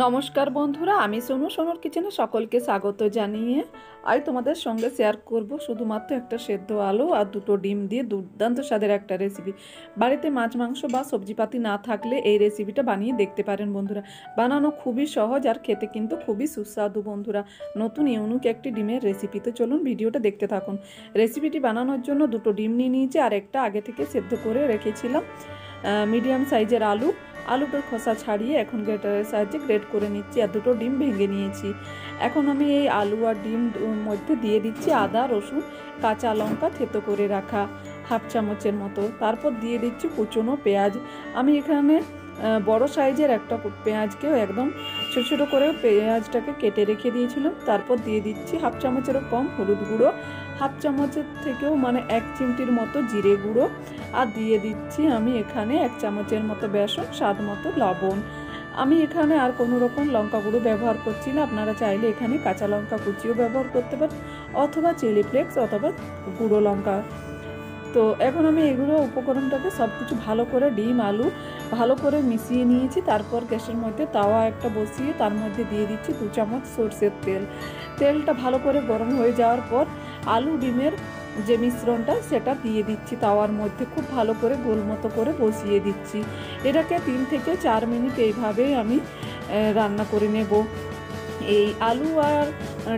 নমস্কার বন্ধুরা, আমি সোনু সোনুর কিচেনে সকলকে স্বাগত জানিয়ে আজ তোমাদের সঙ্গে শেয়ার করব শুধুমাত্র একটা সেদ্ধ আলু আর দুটো ডিম দিয়ে দুর্দান্ত স্বাদের একটা রেসিপি। বাড়িতে মাছ মাংস বা সবজিপাতি না থাকলে এই রেসিপিটা বানিয়ে দেখতে পারেন বন্ধুরা। বানানো খুবই সহজ আর খেতে কিন্তু খুবই সুস্বাদু বন্ধুরা। নতুন ইউনিক একটি ডিমের রেসিপিতে চলুন ভিডিওটা দেখতে থাকুন। রেসিপিটি বানানোর জন্য দুটো ডিম নিয়ে নিয়েছি আর একটা আগে থেকে সেদ্ধ করে রেখেছিলাম মিডিয়াম সাইজের আলুটার খোসা ছাড়িয়ে এখন গ্রেটারের সাহায্যে গ্রেট করে নিচ্ছি আর দুটো ডিম ভেঙে নিয়েছি। এখন আমি এই আলু আর ডিম মধ্যে দিয়ে দিচ্ছি আদা রসুন কাঁচা লঙ্কা থেতো করে রাখা হাফ চামচের মতো। তারপর দিয়ে দিচ্ছি কুচনো পেঁয়াজ। আমি এখানে বড় সাইজের একটা পেঁয়াজকেও একদম ছোটো ছোটো করে পেঁয়াজটাকে কেটে রেখে দিয়েছিলাম। তারপর দিয়ে দিচ্ছি হাফ চামচেরও কম হলুদ গুঁড়ো, হাফ চামচের থেকেও মানে 1 চিমটির মতো জিরে গুঁড়ো, আর দিয়ে দিচ্ছি আমি এখানে 1 চামচের মতো বেসন, স্বাদ মতো লবণ। আমি এখানে আর কোনো রকম লঙ্কা গুঁড়ো ব্যবহার করছি না। আপনারা চাইলে এখানে কাঁচা লঙ্কা কুচিও ব্যবহার করতে পারেন অথবা চিলি ফ্লেক্স অথবা গুঁড়ো লঙ্কা। তো এখন আমি এগুলো উপকরণটাকে সব কিছু ভালো করে ডিম আলু ভালো করে মিশিয়ে নিয়েছি। তারপর গ্যাসের মধ্যে তাওয়া একটা বসিয়ে তার মধ্যে দিয়ে দিচ্ছি 2 চামচ সরষের তেল। তেলটা ভালো করে গরম হয়ে যাওয়ার পর আলু ডিমের যে মিশ্রণটা সেটা দিয়ে দিচ্ছি তাওয়ার মধ্যে, খুব ভালো করে গোল মতো করে বসিয়ে দিচ্ছি। এটাকে 3 থেকে 4 মিনিট এইভাবেই আমি রান্না করে নেব। এই আলু আর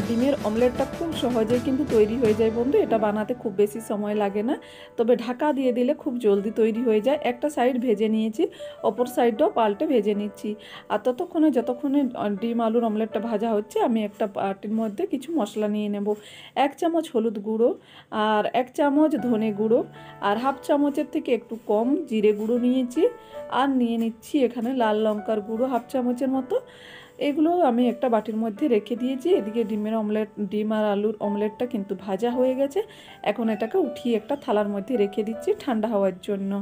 ডিমের অমলেটটা খুব সহজেই কিন্তু তৈরি হয়ে যায় বন্ধু। এটা বানাতে খুব বেশি সময় লাগে না, তবে ঢাকা দিয়ে দিলে খুব জলদি তৈরি হয়ে যায়। একটা সাইড ভেজে নিয়েছি, অপর সাইডটাও পাল্টে ভেজে নিচ্ছি। আর যতক্ষণে ডিম আলুর অমলেটটা ভাজা হচ্ছে আমি একটা বাটির মধ্যে কিছু মশলা নিয়ে নেব। 1 চামচ হলুদ গুঁড়ো আর 1 চামচ ধনে গুঁড়ো আর হাফ চামচের থেকে একটু কম জিরে গুঁড়ো নিয়েছি। আর নিয়ে নিচ্ছি এখানে লাল লঙ্কার গুঁড়ো হাফ চামচের মতো। এগুলো আমি একটা বাটির মধ্যে রেখে দিয়েছি। এদিকে ডিম আর আলুর অমলেটটা কিন্তু ভাজা হয়ে গেছে। এখন এটাকে উঠিয়ে একটা থালার মধ্যে রেখে দিচ্ছি ঠান্ডা হওয়ার জন্য।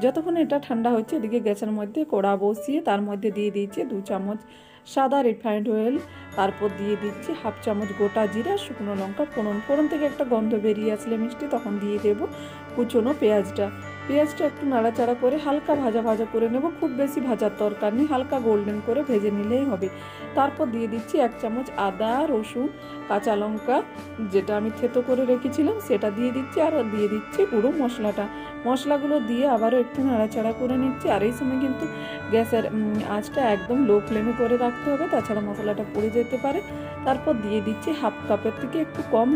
যতক্ষণ এটা ঠান্ডা হচ্ছে এদিকে গ্যাসের মধ্যে কড়া বসিয়ে তার মধ্যে দিয়ে দিয়েছি 2 চামচ সাদা রিফাইন্ড অয়েল। তারপর দিয়ে দিচ্ছি হাফ চামচ গোটা জিরা, শুকনো লঙ্কা ফোড়ন থেকে একটা গন্ধ বেরিয়ে আসলে মিষ্টি, তখন দিয়ে দেবো কুচনো পেঁয়াজটা একটু নাড়াচাড়া করে হালকা ভাজা করে নেব। খুব বেশি ভাজার দরকার নেই, হালকা গোল্ডেন করে ভেজে নিলেই হবে। তারপর দিয়ে দিচ্ছি 1 চামচ আদা রসুন কাঁচা লঙ্কা যেটা আমি থেতো করে রেখেছিলাম সেটা দিয়ে দিচ্ছি। আর দিয়ে দিচ্ছি পুরো মশলাগুলো দিয়ে আবারও একটু নাড়াচাড়া করে নিচ্ছি। আর এই সময় কিন্তু গ্যাসের আঁচটা একদম লো ফ্লেমে করে রাখতে হবে, তাছাড়া মশলাটা পুড়ে যেতে পারে। তারপর দিয়ে দিচ্ছি হাফ কাপের থেকে একটু কম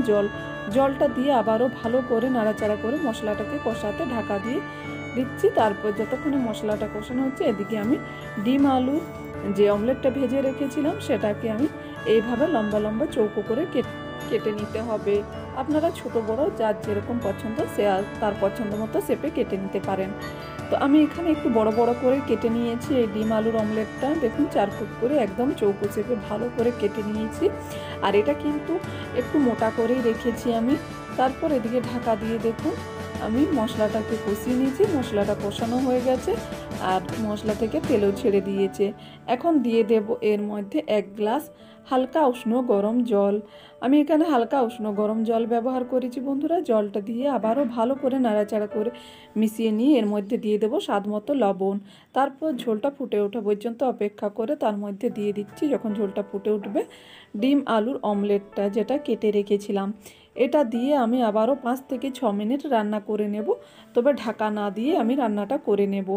জলটা দিয়ে আবারও ভালো করে নাড়াচাড়া করে মশলাটাকে কষাতে ঢাকা দিয়ে দিচ্ছি। তারপর যতক্ষণে মশলাটা কষানো হচ্ছে এদিকে আমি ডিম আলু যে অমলেটটা ভেজে রেখেছিলাম সেটাকে আমি এইভাবে লম্বা লম্বা চৌকো করে কেটে নিতে হবে। আপনারা ছোট বড় যার যেরকম পছন্দ সে তার পছন্দ মতো শেপে কেটে নিতে পারেন। তো আমি এখানে একটু বড় বড় করে কেটে নিয়েছি এই ডিম আলুর অমলেটটা। দেখুন 4 ফুট করে একদম চৌকো শেপে ভালো করে কেটে নিয়েছি। আর এটা কিন্তু একটু মোটা করেই রেখেছি আমি। তারপর এদিকে ঢাকা দিয়ে দেখুন আমি মশলাটাকে কষিয়ে নিয়েছি। মশলাটা কষানো হয়ে গেছে আর মশলা থেকে তেলও ছেড়ে দিয়েছে। এখন দিয়ে দেব এর মধ্যে 1 গ্লাস হালকা উষ্ণ গরম জল। আমি এখানে হালকা উষ্ণ গরম জল ব্যবহার করেছি বন্ধুরা। জলটা দিয়ে আবারও ভালো করে নাড়াচাড়া করে মিশিয়ে নিয়ে এর মধ্যে দিয়ে দেবো স্বাদ মতো লবণ। তারপর ঝোলটা ফুটে ওঠা পর্যন্ত অপেক্ষা করে তার মধ্যে দিয়ে দিচ্ছি, যখন ঝোলটা ফুটে উঠবে, ডিম আলুর অমলেটটা যেটা কেটে রেখেছিলাম। এটা দিয়ে আমি আবারও 5 থেকে 6 মিনিট রান্না করে নেব, তবে ঢাকা না দিয়ে আমি রান্নাটা করে নেব।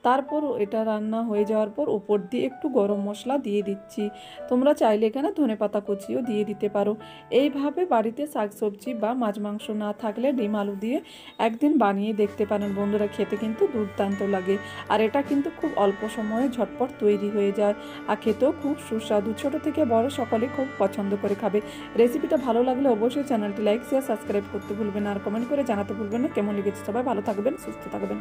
তারপর এটা রান্না হয়ে যাওয়ার পর উপর দিয়ে একটু গরম মশলা দিয়ে দিচ্ছি। তোমরা চাইলে এখানে ধনেপাতা কুচিও দিয়ে দিতে পারো। এইভাবে বাড়িতে শাকসবজি বা মাছ মাংস না থাকলে ডিম আলু দিয়ে একদিন বানিয়ে দেখতে পারেন বন্ধুরা, খেতে কিন্তু দুর্দান্ত লাগে। আর এটা কিন্তু খুব অল্প সময়ে ঝটপট তৈরি হয়ে যায় আর খেতেও খুব সুস্বাদু। ছোট থেকে বড় সকলে খুব পছন্দ করে খাবে। রেসিপিটা ভালো লাগলে অবশ্যই চ্যানেলটি লাইক শেয়ার সাবস্ক্রাইব করতে ভুলবেন আর কমেন্ট করে জানাতে ভুলবেন না কেমন লেগেছে। সবাই ভালো থাকবেন, সুস্থ থাকবেন।